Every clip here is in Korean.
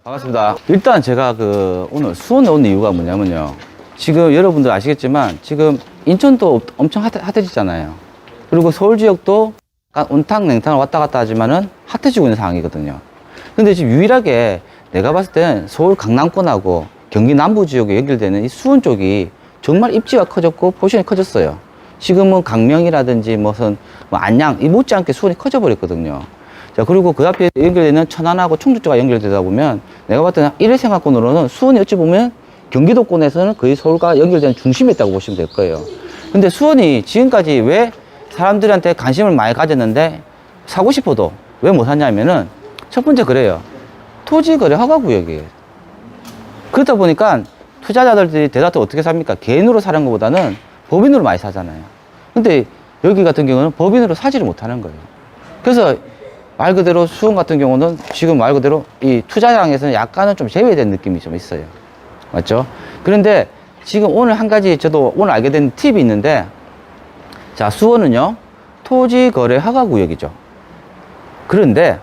반갑습니다. 일단 제가 오늘 수원에 온 이유가 뭐냐면요. 지금 여러분들 아시겠지만 지금 인천도 엄청 핫해지잖아요. 그리고 서울 지역도 온탕 냉탕을 왔다 갔다 하지만은 핫해지고 있는 상황이거든요. 근데 지금 유일하게 내가 봤을 땐 서울 강남권하고 경기 남부 지역에 연결되는 이 수원 쪽이 정말 입지가 커졌고 포지션이 커졌어요. 지금은 강명이라든지 무슨 안양 이 못지않게 수원이 커져버렸거든요. 자, 그리고 그 앞에 연결되는 천안하고 청주 쪽과 연결되다 보면 내가 봤을 때는 일회생활권으로는 수원이 어찌 보면 경기도권에서는 거의 서울과 연결되는 중심에 있다고 보시면 될 거예요. 근데 수원이 지금까지 왜 사람들한테 관심을 많이 가졌는데 사고 싶어도 왜 못 샀냐면은 첫 번째 그래요. 토지거래 허가구역이에요. 그렇다 보니까 투자자들이 대다수 어떻게 삽니까? 개인으로 사는 것보다는 법인으로 많이 사잖아요. 근데 여기 같은 경우는 법인으로 사지를 못하는 거예요. 그래서 말 그대로 수원 같은 경우는 지금 말 그대로 이 투자량에서는 약간은 좀 제외된 느낌이 좀 있어요. 맞죠? 그런데 지금 오늘 한 가지 저도 오늘 알게 된 팁이 있는데, 자, 수원은요, 토지거래 허가구역이죠. 그런데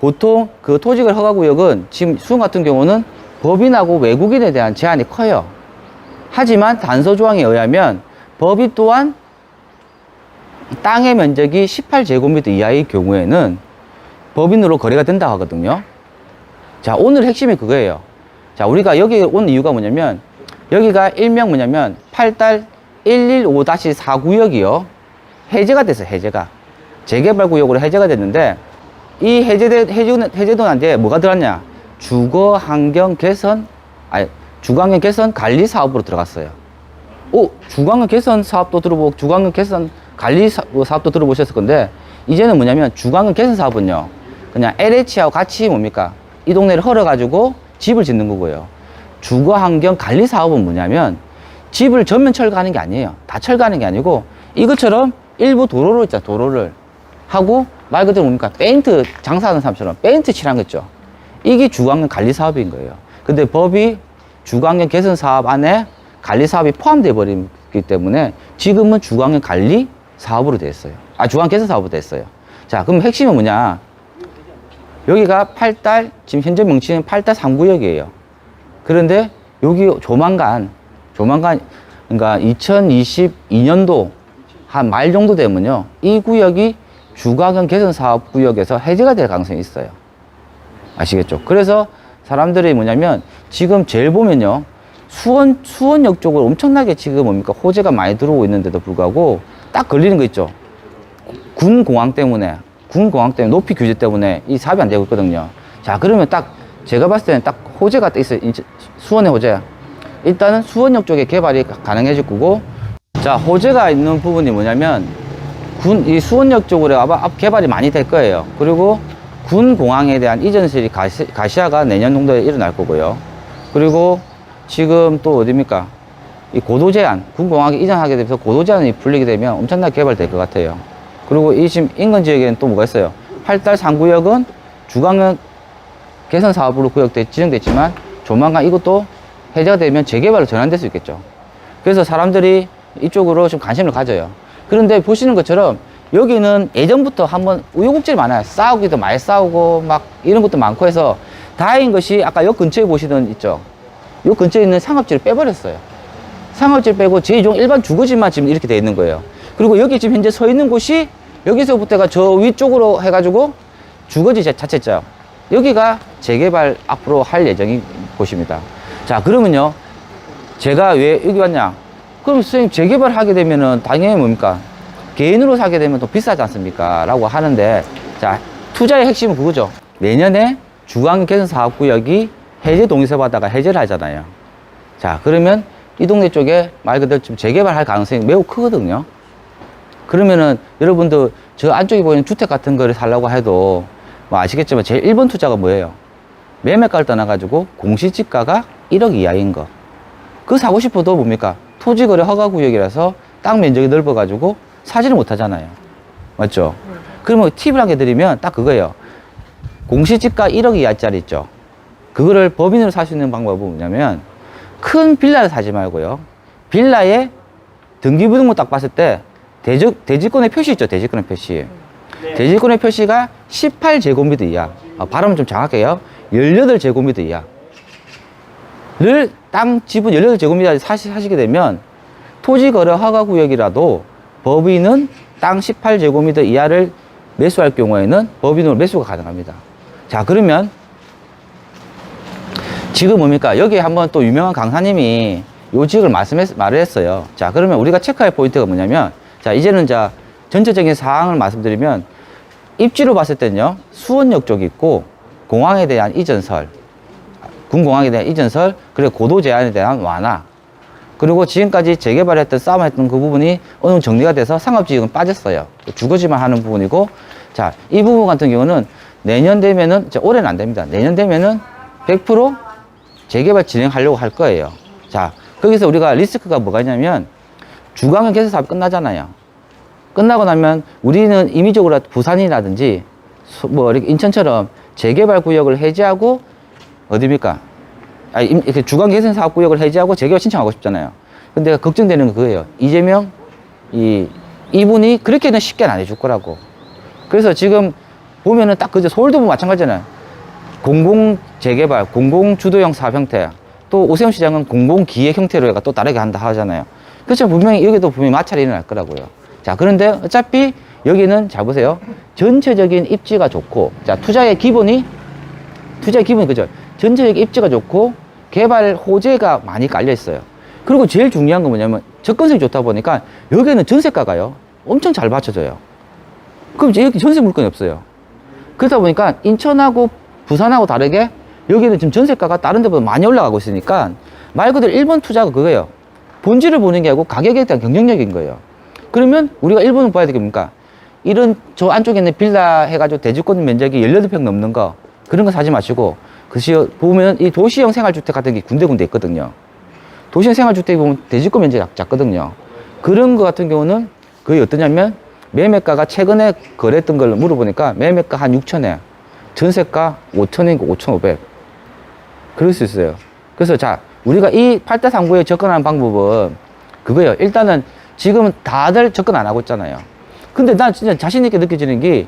보통 그 토지거래 허가구역은 지금 수원 같은 경우는 법인하고 외국인에 대한 제한이 커요. 하지만 단서조항에 의하면 법인 또한 땅의 면적이 18제곱미터 이하의 경우에는 법인으로 거래가 된다고 하거든요. 자, 오늘 핵심이 그거예요. 자, 우리가 여기 온 이유가 뭐냐면, 여기가 일명 뭐냐면 8달 115-4 구역이요. 해제가 됐어요, 해제가. 재개발 구역으로 해제가 됐는데, 이 해제도 난데 뭐가 들어갔냐? 주거환경 개선 관리 사업으로 들어갔어요. 주거환경 개선 사업도 들어보고, 주거환경 개선 관리 사업도 들어보셨을 건데, 이제는 뭐냐면 주거환경 개선 사업은요, 그냥 LH하고 같이 뭡니까? 이 동네를 헐어가지고 집을 짓는 거고요. 주거환경 관리 사업은 뭐냐면 집을 전면 철거하는 게 아니에요. 다 철거하는 게 아니고 이것처럼 일부 도로를 있잖아, 도로를 하고 말 그대로 뭡니까? 페인트 장사하는 사람처럼 페인트 칠한 거죠. 이게 주거환경 관리 사업인 거예요. 근데 법이 주거환경 개선 사업 안에 관리 사업이 포함되어 버리기 때문에 지금은 주거환경 관리 사업으로 됐어요. 주거환경 개선 사업으로 됐어요. 자, 그럼 핵심은 뭐냐? 여기가 8달, 지금 현재 명칭은 8달 3구역이에요. 그런데 여기 조만간, 그러니까 2022년도 한 말 정도 되면요, 이 구역이 주거환경 개선 사업 구역에서 해제가 될 가능성이 있어요. 아시겠죠? 그래서 사람들이 뭐냐면 지금 제일 보면요, 수원역 쪽으로 엄청나게 지금 뭡니까? 호재가 많이 들어오고 있는데도 불구하고 딱 걸리는 거 있죠? 군공항 때문에 높이 규제 때문에 이 사업이 안 되고 있거든요. 자, 그러면 딱 제가 봤을 때는 딱 호재가 딱 있어요. 수원의 호재. 일단은 수원역 쪽에 개발이 가능해질 거고, 자, 호재가 있는 부분이 뭐냐면 이 수원역 쪽으로 앞 개발이 많이 될 거예요. 그리고 군공항에 대한 이전설이 가시화가 내년 정도에 일어날 거고요. 그리고 지금 또 어디입니까? 이 고도 제한, 군공항에 이전하게 되면서 고도 제한이 풀리게 되면 엄청나게 개발될 것 같아요. 그리고 이 지금 인근 지역에는 또 뭐가 있어요? 8달 3구역은 주거환경 개선 사업으로 지정됐지만 조만간 이것도 해제가 되면 재개발로 전환될 수 있겠죠. 그래서 사람들이 이쪽으로 좀 관심을 가져요. 그런데 보시는 것처럼 여기는 예전부터 한번 우여곡절이 많아요. 싸우기도 많이 싸우고 막 이런 것도 많고 해서 다행인 것이 아까 역 근처에 보시던 있죠. 역 근처에 있는 상업지를 빼버렸어요. 상업지를 빼고 제2종 일반 주거지만 지금 이렇게 돼 있는 거예요. 그리고 여기 지금 현재 서 있는 곳이 여기서부터가 저 위쪽으로 해가지고 주거지 자체죠. 여기가 재개발 앞으로 할 예정인 곳입니다. 자, 그러면요, 제가 왜 여기 왔냐? 그럼 선생님 재개발 하게 되면은 당연히 뭡니까? 개인으로 사게 되면 더 비싸지 않습니까? 라고 하는데, 자, 투자의 핵심은 그거죠. 내년에 주거환경 개선 사업구역이 해제 동의서 받다가 해제를 하잖아요. 자, 그러면 이 동네 쪽에 말 그대로 좀 재개발할 가능성이 매우 크거든요. 그러면은 여러분들 저 안쪽에 보이는 주택 같은 거를 살려고 해도 뭐 아시겠지만 제일 1번 투자가 뭐예요? 매매가를 떠나가지고 공시지가가 1억 이하인 거. 그거 사고 싶어도 뭡니까? 토지거래 허가구역이라서 땅 면적이 넓어가지고 사지를 못하잖아요. 맞죠? 그러면 팁을 하게 드리면 딱 그거예요. 공시지가 1억 이하짜리 있죠? 그거를 법인으로 살 수 있는 방법은 뭐냐면 큰 빌라를 사지 말고요. 빌라에 등기부등본 딱 봤을 때 대지권의 표시 있죠? 대지권의 표시. 네. 대지권의 표시가 18제곱미터 이하. 발음은 좀 정확해요. 18제곱미터 이하를 땅 지분 18제곱미터 사시게 되면 토지거래 허가구역이라도 법인은 땅 18제곱미터 이하를 매수할 경우에는 법인으로 매수가 가능합니다. 자, 그러면 지금 뭡니까? 여기에 한번 또 유명한 강사님이 요 지역을 말을 했어요. 자, 그러면 우리가 체크할 포인트가 뭐냐면, 자, 이제는 자, 전체적인 사항을 말씀드리면, 입지로 봤을 때는요, 수원역 쪽이 있고, 공항에 대한 이전설, 군공항에 대한 이전설, 그리고 고도 제한에 대한 완화, 그리고 지금까지 재개발했던 싸움했던 그 부분이 어느 정도 정리가 돼서 상업지역은 빠졌어요. 주거지만 하는 부분이고, 자, 이 부분 같은 경우는 내년 되면은, 올해는 안 됩니다. 내년 되면은 100% 재개발 진행하려고 할 거예요. 자, 거기서 우리가 리스크가 뭐가 있냐면, 주광역 개설 사업이 끝나잖아요. 끝나고 나면 우리는 임의적으로 부산이라든지, 뭐, 이렇게 인천처럼 재개발 구역을 해제하고, 어디입니까? 이렇게 주간 개선 사업 구역을 해제하고 재개발 신청하고 싶잖아요. 근데 걱정되는 건 그거예요. 이재명, 이분이 그렇게는 쉽게는 안 해줄 거라고. 그래서 지금 보면은 딱 그저 서울도 보면 마찬가지잖아요. 공공 재개발, 공공 주도형 사업 형태, 또 오세훈 시장은 공공 기획 형태로 해가 또 다르게 한다 하잖아요. 그렇죠. 분명히 여기도 분명히 마찰이 일어날 거라고요. 자, 그런데 어차피 여기는 잘 보세요. 전체적인 입지가 좋고, 자, 투자의 기본이 그죠. 전체적인 입지가 좋고, 개발 호재가 많이 깔려 있어요. 그리고 제일 중요한 건 뭐냐면, 접근성이 좋다 보니까, 여기는 전세가가요, 엄청 잘 받쳐져요. 그럼 이제 여기 전세 물건이 없어요. 그러다 보니까, 인천하고 부산하고 다르게, 여기는 지금 전세가가 다른 데보다 많이 올라가고 있으니까, 말 그대로 1번 투자가 그거예요. 본질을 보는 게 아니고, 가격에 대한 경쟁력인 거예요. 그러면, 우리가 1번을 봐야 되겠습니까? 이런, 저 안쪽에 있는 빌라 해가지고 대지권 면적이 18평 넘는 거, 그런 거 사지 마시고, 보면 이 도시형 생활주택 같은 게 군데군데 있거든요. 도시형 생활주택 보면 대지권 면적이 작거든요. 그런 거 같은 경우는 거의 어떠냐면, 매매가가 최근에 거래했던 걸 물어보니까 매매가 한 6천에, 전세가 5천인가 5,500. 그럴 수 있어요. 그래서 자, 우리가 이 8대3구에 접근하는 방법은 그거예요. 일단은 지금은 다들 접근 안 하고 있잖아요. 근데 난 진짜 자신있게 느껴지는 게,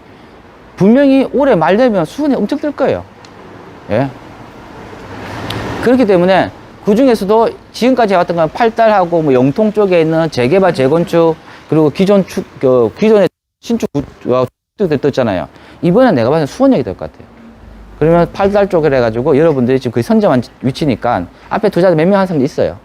분명히 올해 말 되면 수준이 엄청 뜰 거예요. 예. 그렇기 때문에 그 중에서도 지금까지 해왔던 건 팔달하고 뭐 영통 쪽에 있는 재개발, 재건축, 그리고 기존의 신축들이 떴잖아요. 이번엔 내가 봐서 수원역이 될 것 같아요. 그러면 팔달 쪽을 해가지고 여러분들이 지금 거의 선점한 위치니까 앞에 투자 몇 명 하는 사람도 있어요.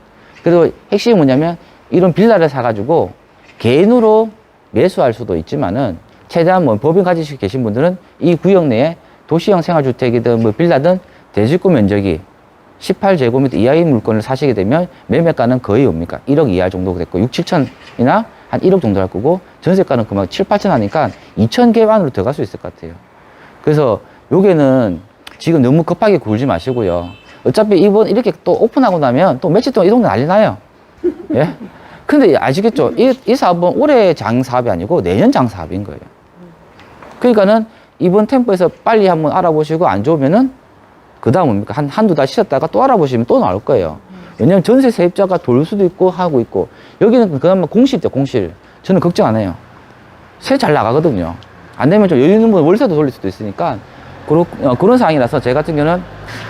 그리고 핵심이 뭐냐면, 이런 빌라를 사가지고 개인으로 매수할 수도 있지만은, 최대한 뭐 법인 가지시고 계신 분들은 이 구역 내에 도시형 생활주택이든 뭐 빌라든 대지권 면적이 18제곱미터 이하의 물건을 사시게 되면 매매가는 거의 뭡니까? 1억 이하 정도 됐고, 6, 7천이나 한 1억 정도 할 거고, 전세가는 그만 7, 8천 하니까 2천 개 안으로 들어갈 수 있을 것 같아요. 그래서 요게는 지금 너무 급하게 굴지 마시고요. 어차피 이번 이렇게 또 오픈하고 나면 또 며칠 동안 이 동네 난리 나요. 예? 근데 아시겠죠? 이 사업은 올해 장 사업이 아니고 내년 장 사업인 거예요. 그러니까는 이번 템포에서 빨리 한번 알아보시고, 안 좋으면은 그 다음 뭡니까? 한두 달 쉬었다가 또 알아보시면 또 나올 거예요. 왜냐면 전세 세입자가 돌 수도 있고 하고 있고, 여기는 그나마 공실이죠, 공실. 저는 걱정 안 해요. 세 잘 나가거든요. 안 되면 좀 여유 있는 분 월세도 돌릴 수도 있으니까, 그런 상황이라서 제 같은 경우는,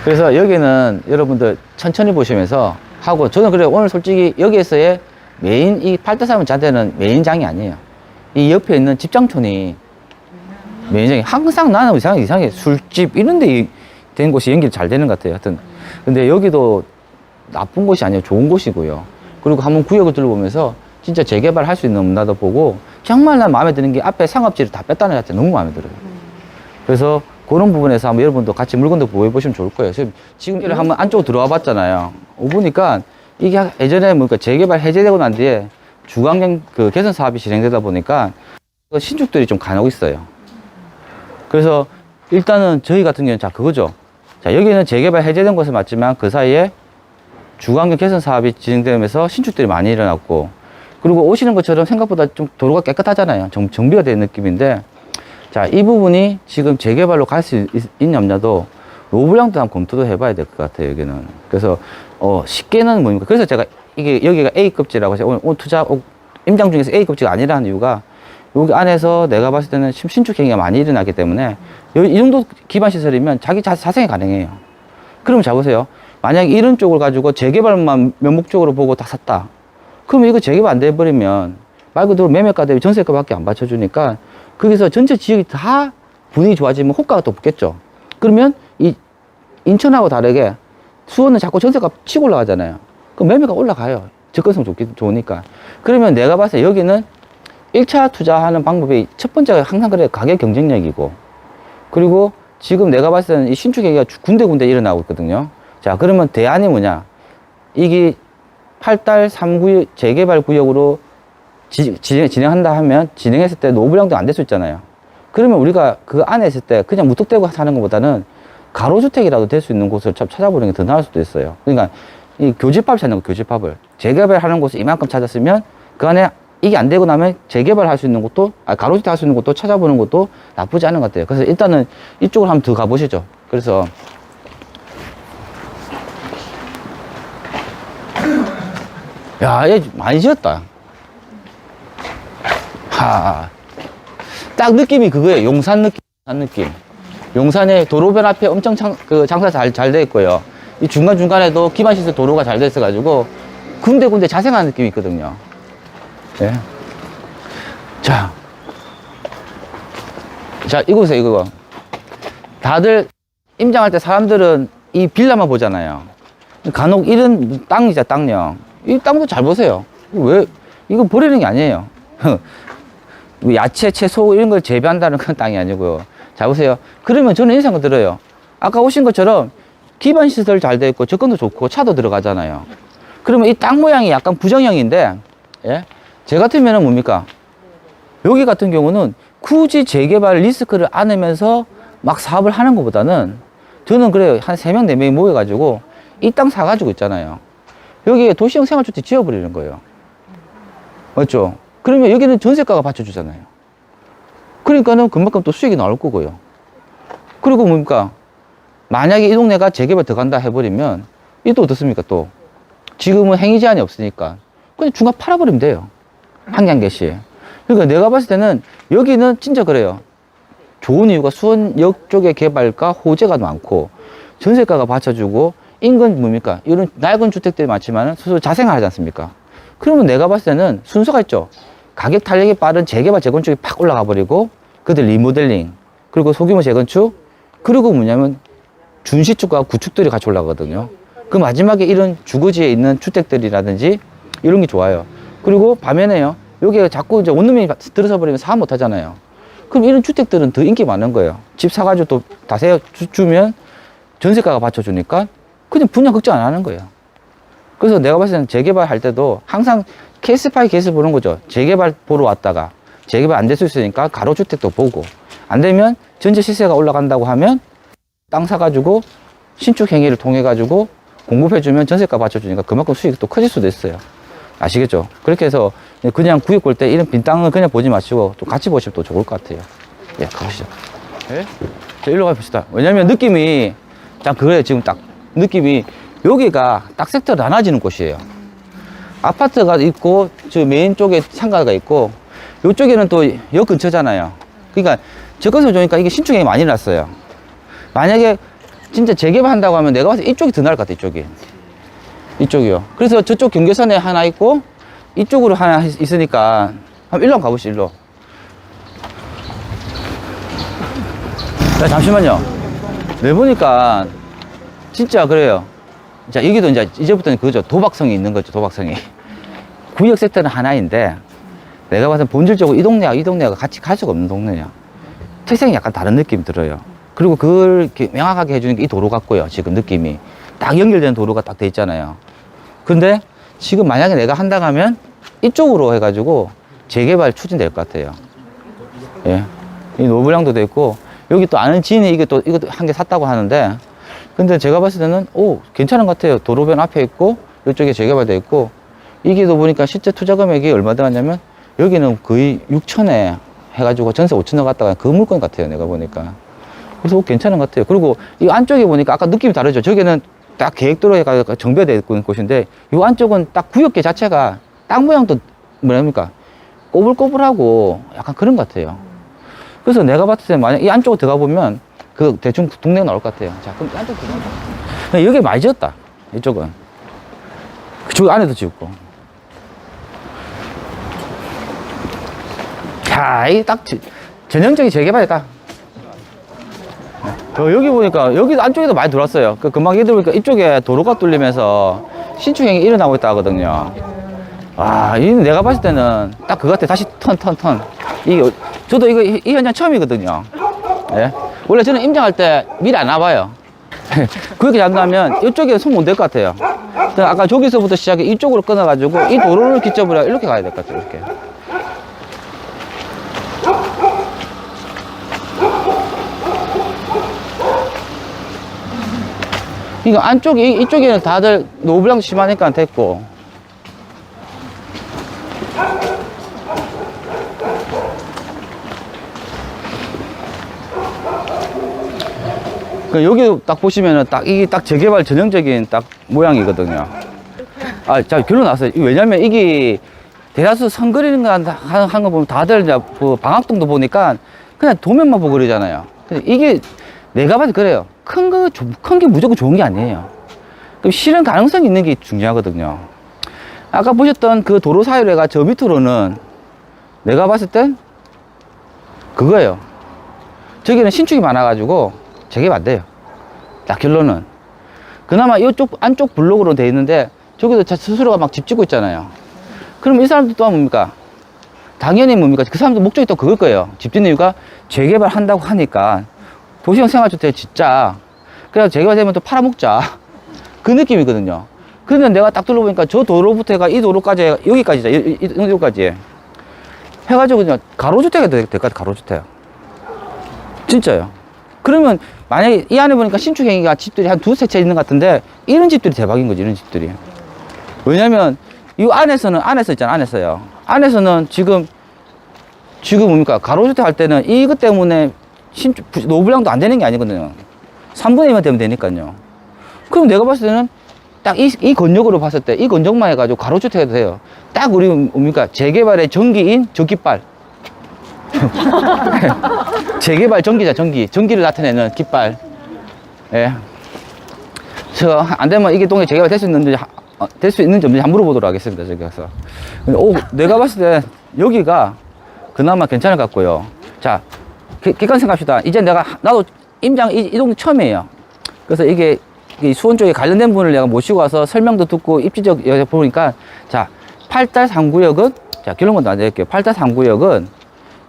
그래서 여기는 여러분들 천천히 보시면서 하고, 저는 그래요. 오늘 솔직히 여기에서의 메인, 이 8대3은 저한테는 메인장이 아니에요. 이 옆에 있는 집장촌이 매니저이 항상 나는 이상하게 술집 이런 데 된 곳이 연결이 잘 되는 것 같아요. 하여튼. 근데 여기도 나쁜 곳이 아니에요. 좋은 곳이고요. 그리고 한번 구역을 둘러보면서 진짜 재개발 할 수 있는 없나도 보고, 정말 난 마음에 드는 게 앞에 상업지를 다 뺐다는 것 자체 너무 마음에 들어요. 그래서 그런 부분에서 한번 여러분도 같이 물건도 보여보시면 좋을 거예요. 지금 이를 한번 안쪽으로 들어와 봤잖아요. 보니까 이게 예전에 뭔가 재개발 해제되고 난 뒤에 주광경 그 개선 사업이 진행되다 보니까 신축들이 좀 간혹 있어요. 그래서 일단은 저희 같은 경우는 자, 그거죠. 자, 여기는 재개발 해제된 곳은 맞지만 그 사이에 주광경 개선 사업이 진행되면서 신축들이 많이 일어났고, 그리고 오시는 것처럼 생각보다 좀 도로가 깨끗하잖아요. 정비가 된 느낌인데, 자, 이 부분이 지금 재개발로 갈 수 있냐 없냐도 로블랑도 한번 검토도 해봐야 될 것 같아요, 여기는. 그래서 쉽게는 뭡니까? 그래서 제가 이게 여기가 A급지라고 해서 오늘 투자 임장 중에서 A급지가 아니라는 이유가, 여기 안에서 내가 봤을 때는 신축 행위가 많이 일어나기 때문에 이 정도 기반 시설이면 자기 자생이 가능해요. 그러면 자 보세요. 만약에 이런 쪽을 가지고 재개발만 명목적으로 보고 다 샀다. 그러면 이거 재개발 안 돼버리면 말 그대로 매매가 대비 전세가밖에 안 받쳐주니까 거기서 전체 지역이 다 분위기 좋아지면 호가가 또 붙겠죠. 그러면 이 인천하고 다르게 수원은 자꾸 전세가 치고 올라가잖아요. 그럼 매매가 올라가요. 접근성 좋으니까. 그러면 내가 봤을 때 여기는 1차 투자하는 방법이 첫 번째가 항상 그래요. 가격 경쟁력이고. 그리고 지금 내가 봤을 때는 이 신축 얘기가 군데군데 일어나고 있거든요. 자, 그러면 대안이 뭐냐? 이게 8달 3구역 재개발 구역으로 진행한다 하면 진행했을 때 노후불량도 안 될 수 있잖아요. 그러면 우리가 그 안에 있을 때 그냥 무턱대고 사는 것보다는 가로주택이라도 될 수 있는 곳을 찾아보는 게 더 나을 수도 있어요. 그러니까 이 교집합 찾는 거, 교집합을. 재개발하는 곳을 이만큼 찾았으면 그 안에 이게 안 되고 나면 재개발 할 수 있는 곳도, 가로주택 할 수 있는 곳도 찾아보는 것도 나쁘지 않은 것 같아요. 그래서 일단은 이쪽으로 한번 더 가보시죠. 그래서 야, 얘 많이 지었다. 딱 느낌이 그거예요. 용산 느낌. 용산에 도로변 앞에 엄청 장사 잘 돼 있고요. 이 중간중간에도 기반시설 도로가 잘 돼 있어가지고 군데군데 자생하는 느낌이 있거든요. 예. 자, 이곳에 이거. 다들 임장할 때 사람들은 이 빌라만 보잖아요. 간혹 이런 땅이자 땅령. 이 땅도 잘 보세요. 왜, 이거 버리는 게 아니에요. 야채, 채소 이런 걸 재배한다는 건 땅이 아니고요. 자, 보세요. 그러면 저는 이런 생각 들어요. 아까 오신 것처럼 기반시설 잘 돼 있고 접근도 좋고 차도 들어가잖아요. 그러면 이 땅 모양이 약간 부정형인데, 예? 제 같으면은 뭡니까? 여기 같은 경우는 굳이 재개발 리스크를 안으면서 막 사업을 하는 것보다는 저는 그래요. 한 3명, 4명이 모여가지고 이 땅 사가지고 있잖아요. 여기에 도시형 생활주택 지어버리는 거예요. 맞죠? 그러면 여기는 전세가가 받쳐주잖아요. 그러니까는 그만큼 또 수익이 나올 거고요. 그리고 뭡니까? 만약에 이 동네가 재개발 들어간다 해버리면 이 또 어떻습니까? 또 지금은 행위 제한이 없으니까 그냥 중간 팔아버리면 돼요. 한 개 한 개씩. 그러니까 내가 봤을 때는 여기는 진짜 그래요. 좋은 이유가 수원역 쪽의 개발과 호재가 많고 전세가가 받쳐주고 인근 뭡니까? 이런 낡은 주택들이 많지만 스스로 자생을 하지 않습니까? 그러면 내가 봤을 때는 순서가 있죠. 가격 탄력이 빠른 재개발, 재건축이 팍 올라가 버리고 그들 리모델링, 그리고 소규모 재건축, 그리고 뭐냐면 준시축과 구축들이 같이 올라가거든요. 그 마지막에 이런 주거지에 있는 주택들이라든지 이런 게 좋아요. 그리고 반면에요. 여기에 자꾸 이제 원룸이 들어서 버리면 사업 못 하잖아요. 그럼 이런 주택들은 더 인기 많은 거예요. 집 사가지고 또 다세 주면 전세가가 받쳐주니까 그냥 분양 걱정 안 하는 거예요. 그래서 내가 봤을 때는 재개발 할 때도 항상 케이스 바이 케이스 보는 거죠. 재개발 보러 왔다가 재개발 안 될 수 있으니까 가로주택도 보고 안 되면 전체 시세가 올라간다고 하면 땅 사가지고 신축 행위를 통해 가지고 공급해주면 전세가 받쳐주니까 그만큼 수익이 또 커질 수도 있어요. 아시겠죠? 그렇게 해서 그냥 구입 볼 때 이런 빈 땅은 그냥 보지 마시고 좀 같이 보시면 또 좋을 것 같아요. 예, 가보시죠. 예? 자, 일로 가봅시다. 왜냐면 느낌이 딱 그래요. 지금 딱 느낌이 여기가 딱 섹터 나눠지는 곳이에요. 아파트가 있고 저 메인 쪽에 상가가 있고 이쪽에는 또 역 근처잖아요. 그러니까 접근성 좋으니까 이게 신축이 많이 났어요. 만약에 진짜 재개발한다고 하면 내가 봐서 이쪽이 더 나을 것 같아. 이쪽이요. 그래서 저쪽 경계선에 하나 있고 이쪽으로 하나 있으니까 한번 일로 한번 가보시죠. 일로. 자, 잠시만요. 내 보니까 진짜 그래요. 자, 여기도 이제부터는 그거죠. 도박성이 있는 거죠. 도박성이. 구역 섹터는 하나인데 내가 봐서 본질적으로 이 동네가 같이 갈 수가 없는 동네냐. 특성이 약간 다른 느낌이 들어요. 그리고 그걸 이렇게 명확하게 해주는 게 이 도로 같고요. 지금 느낌이 딱 연결되는 도로가 딱 돼 있잖아요. 근데 지금 만약에 내가 한다고 하면 이쪽으로 해가지고 재개발 추진될 것 같아요. 예. 이 노블량도 돼 있고 여기 또 아는 지인이 이것도 한 개 샀다고 하는데 근데 제가 봤을 때는 괜찮은 것 같아요. 도로변 앞에 있고 이쪽에 재개발돼 있고 이게 또 보니까 실제 투자 금액이 얼마 들어갔냐면 여기는 거의 6천에 해가지고 전세 5천에 갔다가 그 물건 같아요. 내가 보니까. 그래서 괜찮은 것 같아요. 그리고 이 안쪽에 보니까 아까 느낌이 다르죠. 저기는 딱 계획도로에 정비되어 있는 곳인데 이 안쪽은 딱 구역계 자체가 땅 모양도 뭐랍니까? 꼬불꼬불하고 약간 그런 것 같아요. 그래서 내가 봤을 때 만약 이 안쪽으로 들어가 보면 그 대충 동네가 나올 것 같아요. 자, 그럼 이 안쪽 들어가자. 여기 많이 지었다. 이쪽은. 그쪽 안에도 지었고. 자, 이 딱 전형적인 재개발이다. 여기 보니까 여기 안쪽에도 많이 들어왔어요. 금방 얘들 보니까 이쪽에 도로가 뚫리면서 신축행이 일어나고 있다 하거든요. 아, 이 내가 봤을 때는 딱 그거 같아. 다시 턴. 이게 저도 이 현장 처음이거든요. 예? 원래 저는 임장할 때 미리 안 와봐요. 그렇게 잔다면 이쪽에 손 못 댈 것 같아요. 아까 저기서부터 시작해 이쪽으로 끊어가지고 이 도로를 기점으로 이렇게 가야 될 것 같아요. 이렇게. 이거 이쪽에는 다들 노블랑 심하니까 됐고. 여기 딱 보시면은 이게 딱 재개발 전형적인 딱 모양이거든요. 아, 자, 결론 났어요. 왜냐면 이게 대다수 선 그리는 거 한 거 보면 다들 이제 그 방학동도 보니까 그냥 도면만 보고 그러잖아요. 근데 이게 내가 봐도 그래요. 큰 게 무조건 좋은 게 아니에요. 그럼 실현 가능성이 있는 게 중요하거든요. 아까 보셨던 그 도로 사이로가 저 밑으로는 내가 봤을 땐 그거예요. 저기는 신축이 많아가지고 재개발 안 돼요. 딱 결론은. 그나마 이쪽 안쪽 블록으로 돼 있는데 저기도 스스로가 막 집 짓고 있잖아요. 그럼 이 사람들 또한 뭡니까? 당연히 뭡니까? 그 사람들 목적이 또 그걸 거예요. 집 짓는 이유가 재개발 한다고 하니까 도시형 생활주택 짓자. 그래서 재개발되면 또 팔아먹자. 그 느낌이거든요. 그런데 내가 딱 둘러보니까 저 도로부터 해가 이 도로까지 여기까지 여기까지 해가지고 그냥 가로주택이 될 것 같아. 가로주택. 진짜요. 그러면 만약에 이 안에 보니까 신축행위가 집들이 한 두세 채 있는 것 같은데 이런 집들이 대박인 거지. 이런 집들이. 왜냐면 이 안에서 있잖아. 안에서는 지금 뭡니까? 가로주택 할 때는 이것 때문에 노블랑도 안 되는 게 아니거든요. 3분의 2만 되면 되니까요. 그럼 내가 봤을 때는 딱 이 건역으로 봤을 때 이 건역만 해가지고 가로주택 해도 돼요. 딱 우리 뭡니까? 재개발의 전기인 전기빨. 재개발 전기자, 전기를 나타내는 깃발. 예. 안 되면 이게 동네 재개발 될 수 있는지 한번 물어보도록 하겠습니다. 저기 가서. 내가 봤을 때 여기가 그나마 괜찮을 것 같고요. 자, 객관식 합시다. 이제 나도 임장 이 동네 처음이에요. 그래서 이게 수원 쪽에 관련된 분을 내가 모시고 와서 설명도 듣고 입지적 보니까, 자, 8달 3구역은, 자, 결론 먼저 알려드릴게요. 8달 3구역은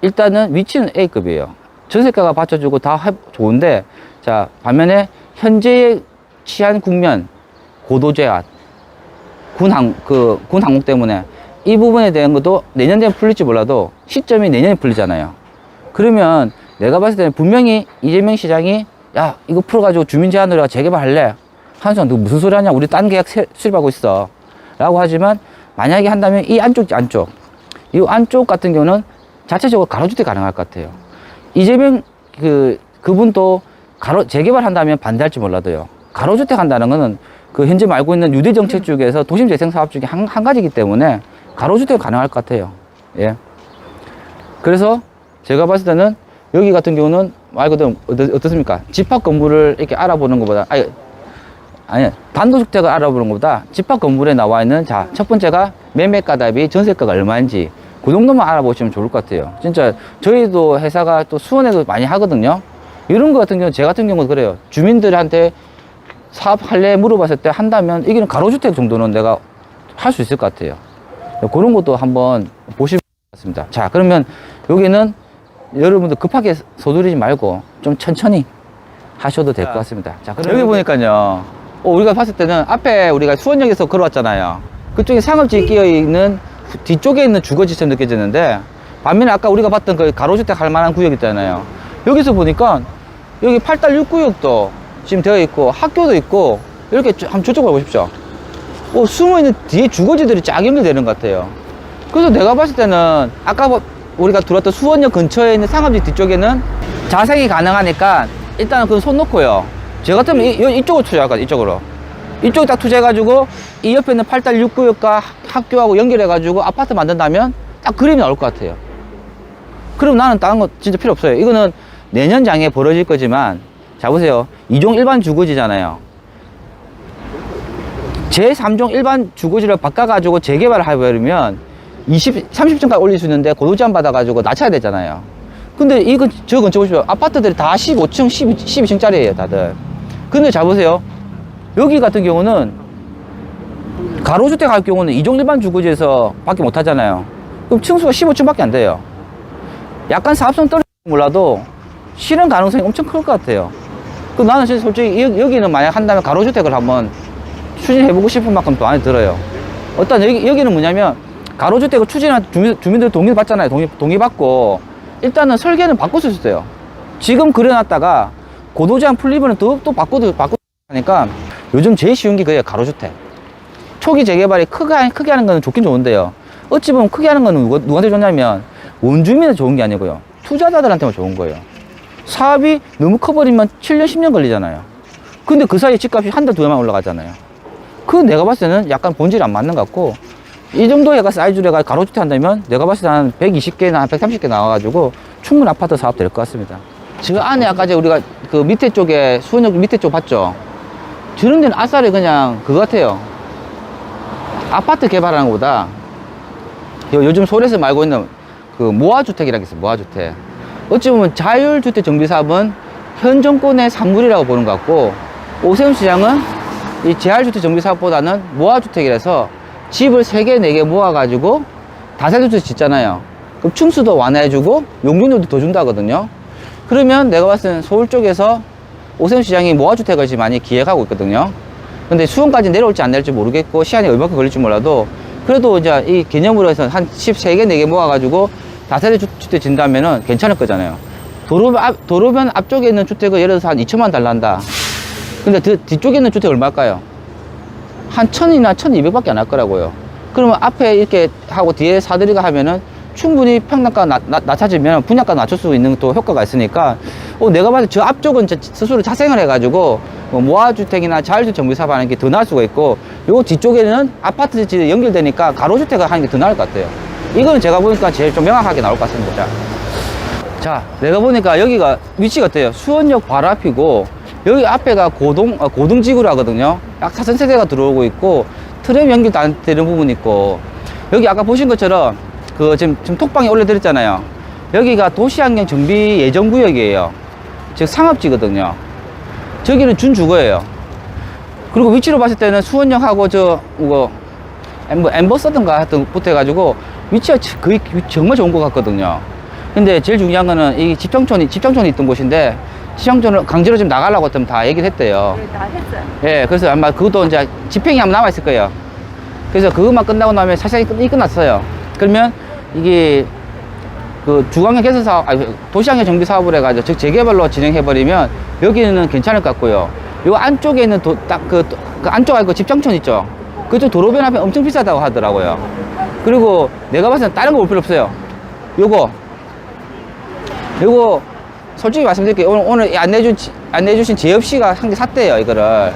일단은 위치는 A급이에요. 전세가가 받쳐주고 다 좋은데, 자, 반면에 현재의 치안 국면, 고도 제한, 군 항목 때문에 이 부분에 대한 것도 내년 되면 풀릴지 몰라도 시점이 내년에 풀리잖아요. 그러면 내가 봤을 때는 분명히 이재명 시장이 야, 이거 풀어가지고 주민 제한으로 재개발할래? 하는 사람 너 무슨 소리 하냐? 우리 딴 계약 수립하고 있어. 라고 하지만 만약에 한다면 이 안쪽. 이 안쪽 같은 경우는 자체적으로 가로주택 가능할 것 같아요. 이재명 그분도 재개발 한다면 반대할지 몰라도요. 가로주택 한다는 거는 그 현재 말고 있는 뉴딜 정책 중에서 도심 재생 사업 중에 한 가지이기 때문에 가로주택 가능할 것 같아요. 예. 그래서 제가 봤을 때는 여기 같은 경우는 말 그대로 어떻습니까? 집합 건물을 이렇게 알아보는 것보다 아니 단독주택을 알아보는 것보다 집합 건물에 나와 있는, 자, 첫 번째가 매매가 대비 전세가가 얼마인지 그 정도만 알아보시면 좋을 것 같아요. 진짜 저희도 회사가 또 수원에도 많이 하거든요. 이런 거 같은 경우 제 같은 경우도 그래요. 주민들한테 사업할래 물어봤을 때 한다면 이게는 가로주택 정도는 내가 할 수 있을 것 같아요. 그런 것도 한번 보시면 좋겠습니다. 자, 그러면 여기는 여러분들 급하게 서두르지 말고 좀 천천히 하셔도 될 것 같습니다. 자, 그럼 여기 보니까요. 우리가 봤을 때는 앞에 우리가 수원역에서 걸어왔잖아요. 그쪽에 상업지에 끼어 있는 뒤쪽에 있는 주거지처럼 느껴지는데, 반면에 아까 우리가 봤던 그 가로주택 할 만한 구역 있잖아요. 여기서 보니까 여기 8달 6구역도 지금 되어 있고 학교도 있고 이렇게 한번 저쪽으로 보십시오. 숨어있는 뒤에 주거지들이 쫙 연결되는 것 같아요. 그래서 내가 봤을 때는 아까 우리가 들어왔던 수원역 근처에 있는 상업지 뒤쪽에는 자생이 가능하니까 일단은 그건 손 놓고요. 저 같으면 이쪽으로 투자할까요? 이쪽에 딱 투자해가지고 이 옆에 있는 8달 6구역과 학교하고 연결해가지고 아파트 만든다면 딱 그림이 나올 것 같아요. 그럼 나는 다른 거 진짜 필요 없어요. 이거는 내년 장에 벌어질 거지만, 자, 보세요. 2종 일반 주거지잖아요. 제3종 일반 주거지를 바꿔가지고 재개발을 해버리면 30층까지 올릴 수 있는데 고도제한 받아가지고 낮춰야 되잖아요. 근데 이거, 저 근처 보시면 아파트들이 다 15층, 12층짜리예요, 다들. 근데 자, 보세요. 여기 같은 경우는 가로주택 할 경우는 2종 일반 주거지에서 밖에 못 하잖아요. 그럼 층수가 15층밖에 안 돼요. 약간 사업성 떨어질지 몰라도 실현 가능성이 엄청 클 것 같아요. 그 나는 진짜 솔직히 여기는 만약 한다면 가로주택을 한번 추진해보고 싶은 만큼 또 안에 들어요. 일단 여기는 뭐냐면 가로주택을 추진한 주민들 동의 받잖아요. 동의 받고 일단은 설계는 바꿀 수 있어요. 지금 그려놨다가 고도제한 풀리면 또 바꾸고 하니까 요즘 제일 쉬운 게 그게 가로주택. 초기 재개발이 크게 하는 건 좋긴 좋은데요. 어찌 보면 크게 하는 건 누구한테 좋냐면 원주민한테 좋은 게 아니고요. 투자자들한테만 좋은 거예요. 사업이 너무 커버리면 7년, 10년 걸리잖아요. 근데 그 사이에 집값이 한 달, 두 달만 올라가잖아요. 그 내가 봤을 때는 약간 본질이 안 맞는 것 같고, 이 정도 얘가 사이즈로 해가 가로주택 한다면 내가 봤을 때 한 120개나 한 130개 나와가지고 충분히 아파트 사업 될 것 같습니다. 저 안에 아까 우리가 그 밑에 쪽에 수원역 밑에 쪽 봤죠? 저런 데는 아싸리 그냥 그거 같아요. 아파트 개발하는 것보다 요즘 서울에서 말고 있는 그 모아주택이라는 게 있어요. 모아주택. 어찌 보면 자율주택 정비사업은 현 정권의 산물이라고 보는 것 같고, 오세훈 시장은 이 재활주택 정비사업보다는 모아주택이라서 집을 3개, 4개 모아가지고 다세대주택 짓잖아요. 그럼 층수도 완화해주고 용적률도 더 준다 하거든요. 그러면 내가 봤을 때는 서울 쪽에서 오세훈 시장이 모아주택을 지금 많이 기획하고 있거든요. 근데 수원까지 내려올지 안 내려올지 모르겠고 시간이 얼마큼 걸릴지 몰라도 그래도 이제 이 개념으로 해서 한 13개, 4개 모아가지고 다세대 주택 진다면은 괜찮을 거잖아요. 도로변 앞쪽에 있는 주택은 예를 들어서 한 2천만 달란다. 근데 뒤쪽에 있는 주택 얼마일까요? 한 1000이나 1200밖에 안 할 거라고요. 그러면 앞에 이렇게 하고 뒤에 사들이가 하면은 충분히 평당가 낮춰지면 분양가 낮출 수 있는 또 효과가 있으니까, 내가 봤을 때 저 앞쪽은 스스로 자생을 해가지고 모아주택이나 자율주택 정비사업 하는 게 더 나을 수가 있고, 요 뒤쪽에는 아파트 연결되니까 가로주택을 하는 게 더 나을 것 같아요. 이거는 제가 보니까 제일 좀 명확하게 나올 것 같습니다. 자, 내가 보니까 여기가 위치가 어때요? 수원역 바로 앞이고, 여기 앞에가 고등지구로 하거든요. 약 4,000세대가 들어오고 있고, 트램 연결도 안 되는 부분이 있고, 여기 아까 보신 것처럼 지금 톡방에 올려드렸잖아요. 여기가 도시환경 정비 예정구역이에요. 즉 상업지거든요. 저기는 준주거예요. 그리고 위치로 봤을 때는 수원역하고 엠버서든가 하여튼 붙어가지고 위치가 거의 정말 좋은 것 같거든요. 근데 제일 중요한 거는 이 집정촌이 있던 곳인데, 시장촌을 강제로 좀 나가려고 좀 다 얘기를 했대요. 네, 다 했어요. 예, 그래서 아마 그것도 이제 집행이 아마 남아있을 거예요. 그래서 그것만 끝나고 나면 사실이 끝났어요. 그러면 이게 그 주광역 개선 사업, 도시환경 정비 사업을 해가지고 즉 재개발로 진행해버리면 여기는 괜찮을 것 같고요. 요 안쪽에 있는 그 안쪽에 그 집정촌 있죠? 그쪽 도로변 앞에 엄청 비싸다고 하더라고요. 그리고 내가 봤을 때 다른 거 볼 필요 없어요. 요거 솔직히 말씀드릴게요. 오늘 안내주신 재엽씨가 한 개 샀대요, 이거를.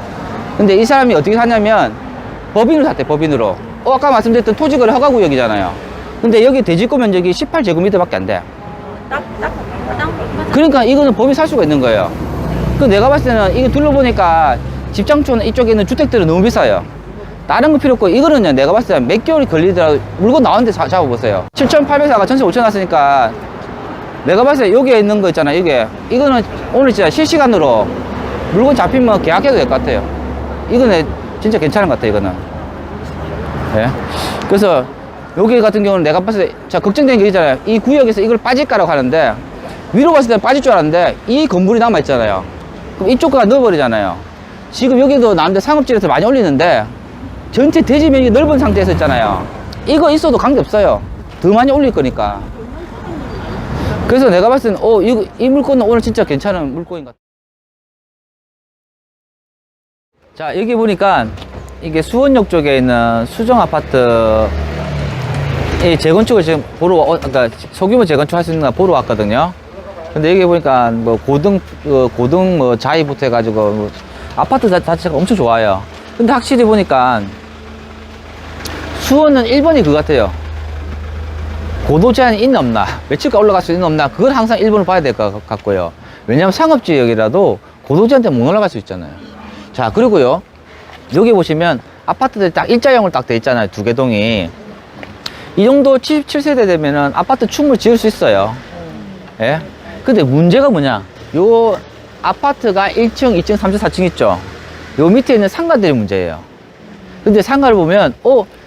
근데 이 사람이 어떻게 샀냐면 법인으로 샀대, 법인으로. 아까 말씀드렸던 토지거래 허가구역이잖아요. 근데 여기 대지권 면적이 18제곱미터밖에 안 돼. 그러니까 이거는 법인 살 수가 있는 거예요. 그 내가 봤을 때는 이거 둘러보니까 집장촌 이쪽에 있는 주택들은 너무 비싸요. 다른 거 필요 없고, 이거는요, 내가 봤을 때 몇 개월이 걸리더라도 물건 나오는데 잡아보세요. 7,800사가 전세 5,000 났으니까 내가 봤을 때 여기에 있는 거 있잖아요. 이거는 오늘 진짜 실시간으로 물건 잡히면 계약해도 될 것 같아요. 이거는 진짜 괜찮은 것 같아요, 이거는. 예. 그래서 여기 같은 경우는 내가 봤을 때, 자, 걱정되는 게 있잖아요. 이 구역에서 이걸 빠질까라고 하는데, 위로 봤을 때 빠질 줄 알았는데, 이 건물이 남아있잖아요. 그럼 이쪽까지 넣어버리잖아요. 지금 여기도 남들 상업지에서 많이 올리는데, 전체 대지 면적이 넓은 상태에서 있잖아요. 이거 있어도 관계없어요. 더 많이 올릴 거니까. 그래서 내가 봤을 때는, 이 물건은 오늘 진짜 괜찮은 물건인 것 같아요. 자, 여기 보니까, 이게 수원역 쪽에 있는 수정 아파트, 이 재건축을 지금 그러니까 소규모 재건축 할 수 있는 거 보러 왔거든요. 근데 여기 보니까 뭐 고등 뭐 자이부터 해가지고 뭐 아파트 자체가 엄청 좋아요. 근데 확실히 보니까 수원은 1번이 그거 같아요. 고도 제한이 있나 없나, 며칠까 올라갈 수 있나 없나, 그걸 항상 1번을 봐야 될 것 같고요. 왜냐하면 상업지역이라도 고도 제한 때문에 못 올라갈 수 있잖아요. 자, 그리고요, 여기 보시면 아파트들이 딱 일자형으로 딱 돼 있잖아요. 두 개 동이. 이 정도 77세대 되면은 아파트 충분히 지을 수 있어요. 예? 근데 문제가 뭐냐? 요 아파트가 1층, 2층, 3층, 4층 있죠? 요 밑에 있는 상가들이 문제예요. 근데 상가를 보면,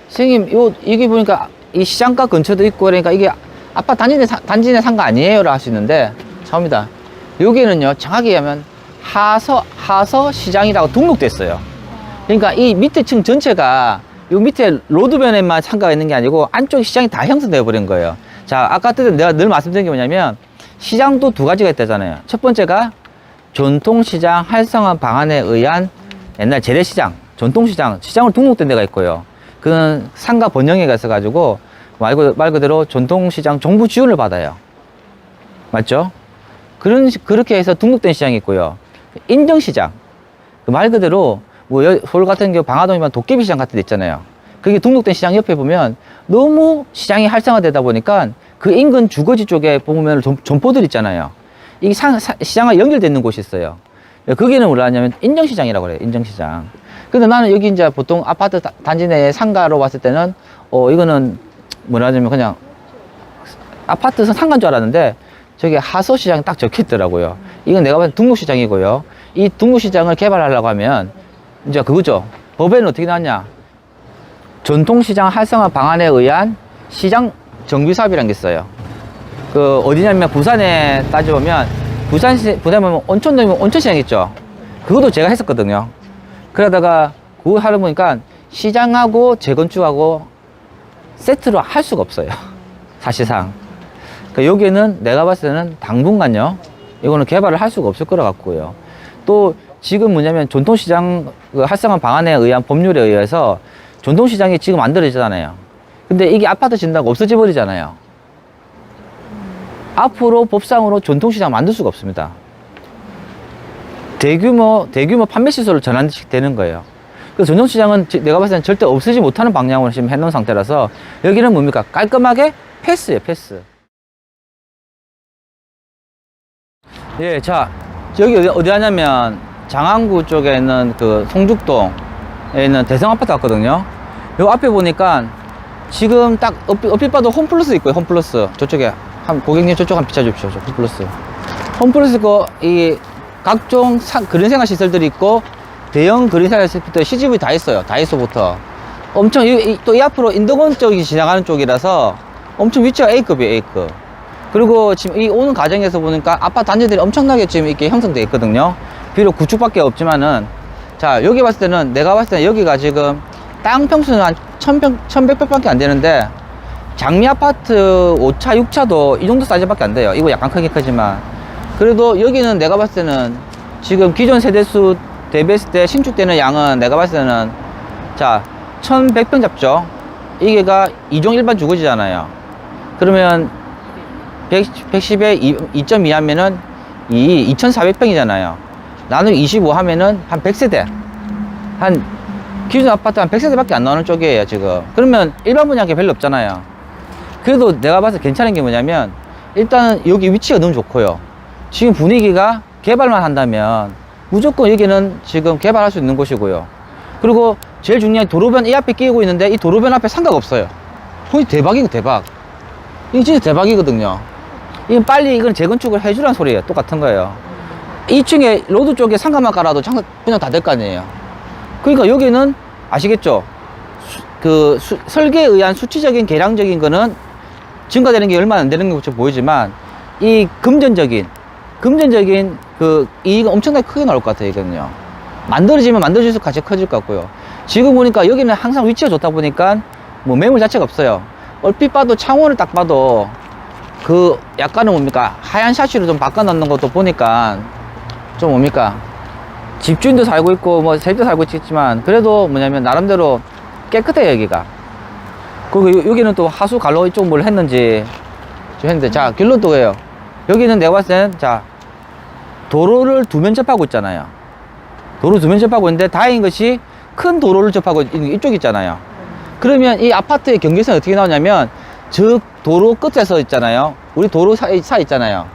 선생님, 이게 보니까 이 시장가 근처도 있고, 그러니까 이게 아파트 단지 내 상가 아니에요? 라고 하시는데, 처음이다. 여기는요, 정확히 얘기하면 하서 시장이라고 등록됐어요. 그러니까 이 밑에 층 전체가 요 밑에 로드변에만 상가가 있는 게 아니고 안쪽 시장이 다 형성되어 버린 거예요. 자, 아까 내가 늘 말씀드린 게 뭐냐면 시장도 두 가지가 있다잖아요. 첫 번째가 전통시장 활성화 방안에 의한 옛날 재래시장, 전통시장, 시장으로 등록된 데가 있고요. 그건 상가 번영회가 있어가지고 말 그대로 전통시장 정부 지원을 받아요. 맞죠? 그렇게 해서 등록된 시장이 있고요. 인정시장. 말 그대로 서울 같은 경우 방화동이면 도깨비 시장 같은 데 있잖아요. 그게 등록된 시장 옆에 보면 너무 시장이 활성화되다 보니까 그 인근 주거지 쪽에 보면 점포들 있잖아요. 이게 시장과 연결되어 있는 곳이 있어요. 거기는 뭐라 하냐면 인정시장이라고 그래요. 인정시장. 근데 나는 여기 이제 보통 아파트 단지 내에 상가로 봤을 때는 이거는 뭐라 하냐면 그냥 아파트 상가인 줄 알았는데 저기 하소시장이 딱 적혀 있더라고요. 이건 내가 봤을 때 등록시장이고요. 이 등록시장을 개발하려고 하면 이제 그거죠. 법에는 어떻게 나왔냐? 전통시장 활성화 방안에 의한 시장 정비 사업이라는 게 있어요. 그 어디냐면 부산에 따져보면 부산에 보면 온천동이면 온천시장 있죠. 그것도 제가 했었거든요. 그러다가 그거 하다 보니까 시장하고 재건축하고 세트로 할 수가 없어요. 사실상. 그러니까 여기는 내가 봤을 때는 당분간요, 이거는 개발을 할 수가 없을 거라 같고요. 또 지금 뭐냐면 전통시장 활성화 방안에 의한 법률에 의해서 전통시장이 지금 만들어지잖아요. 근데 이게 아파트 짓는다고 없어져 버리잖아요. 앞으로 법상으로 전통시장 만들 수가 없습니다. 대규모 판매시설로 전환되는 거예요. 그래서 전통시장은 내가 봤을 때는 절대 없애지 못하는 방향으로 지금 해놓은 상태라서 여기는 뭡니까? 깔끔하게 패스예요, 패스. 예, 자, 여기 어디 하냐면 장안구 쪽에 있는 그 송죽동에 있는 대성아파트 왔거든요. 요 앞에 보니까 지금 딱 얼핏 봐도 홈플러스 있고요. 홈플러스 저쪽에 고객님 저쪽 한번 비춰주십시오. 홈플러스. 홈플러스 있고 이 각종 그린생활 시설들이 있고 대형 그린생활 시설부터 CGV 다 있어요. 다이소부터 엄청 또 이 앞으로 인덕원 쪽이 지나가는 쪽이라서 엄청 위치가 A급이에요. A급. 그리고 지금 이 오는 과정에서 보니까 아파트 단지들이 엄청나게 지금 이렇게 형성되어 있거든요. 비록 구축밖에 없지만은, 자, 여기 봤을 때는, 내가 봤을 때는 여기가 지금 땅 평수는 한 1100평밖에 안 되는데, 장미 아파트 5차, 6차도 이 정도 사이즈밖에 안 돼요. 이거 약간 크긴 크지만. 그래도 여기는 내가 봤을 때는 지금 기존 세대수 대비했을 때 신축되는 양은 내가 봤을 때는, 자, 1100평 잡죠. 이게가 2종 일반 주거지잖아요. 그러면 110에 2.2 하면은 2400평이잖아요. 나누기 25 하면은 한 100세대. 한 기존 아파트 한 100세대밖에 안 나오는 쪽이에요, 지금. 그러면 일반 분양할 게 별로 없잖아요. 그래도 내가 봐서 괜찮은 게 뭐냐면 일단은 여기 위치가 너무 좋고요. 지금 분위기가 개발만 한다면 무조건 여기는 지금 개발할 수 있는 곳이고요. 그리고 제일 중요한 도로변 이 앞에 끼고 있는데 이 도로변 앞에 상가가 없어요. 거의 대박이고 대박. 이거 진짜 대박이거든요. 이건 재건축을 해주라는 소리예요. 똑같은 거예요. 2층에 로드 쪽에 상가만 깔아도 분양 다 될 거 아니에요. 그러니까 여기는 아시겠죠? 설계에 의한 수치적인 계량적인 거는 증가되는 게 얼마 안 되는 것처럼 보이지만 이 금전적인 그 이익은 엄청나게 크게 나올 것 같아요. 이거는요. 만들어지면 만들어질수록 가치 커질 것 같고요. 지금 보니까 여기는 항상 위치가 좋다 보니까 뭐 매물 자체가 없어요. 얼핏 봐도 창호를 딱 봐도 그 약간은 뭡니까 하얀 샤시로 좀 바꿔놓는 것도 보니까 좀 뭡니까 집주인도 살고 있고 뭐 세입도 살고 있지만 그래도 뭐냐면 나름대로 깨끗해요 여기가. 그리고 여기는 또 하수 갈로 이쪽 뭘 했는지 좀 했는데, 자, 결론도 그래요. 여기는 내가 봤을 때는, 자, 도로를 두 면 접하고 있잖아요. 도로 두 면 접하고 있는데 다행인 것이 큰 도로를 접하고 있는 이쪽 있잖아요. 그러면 이 아파트의 경계선이 어떻게 나오냐면 저 도로 끝에서 있잖아요. 우리 도로 사 있잖아요.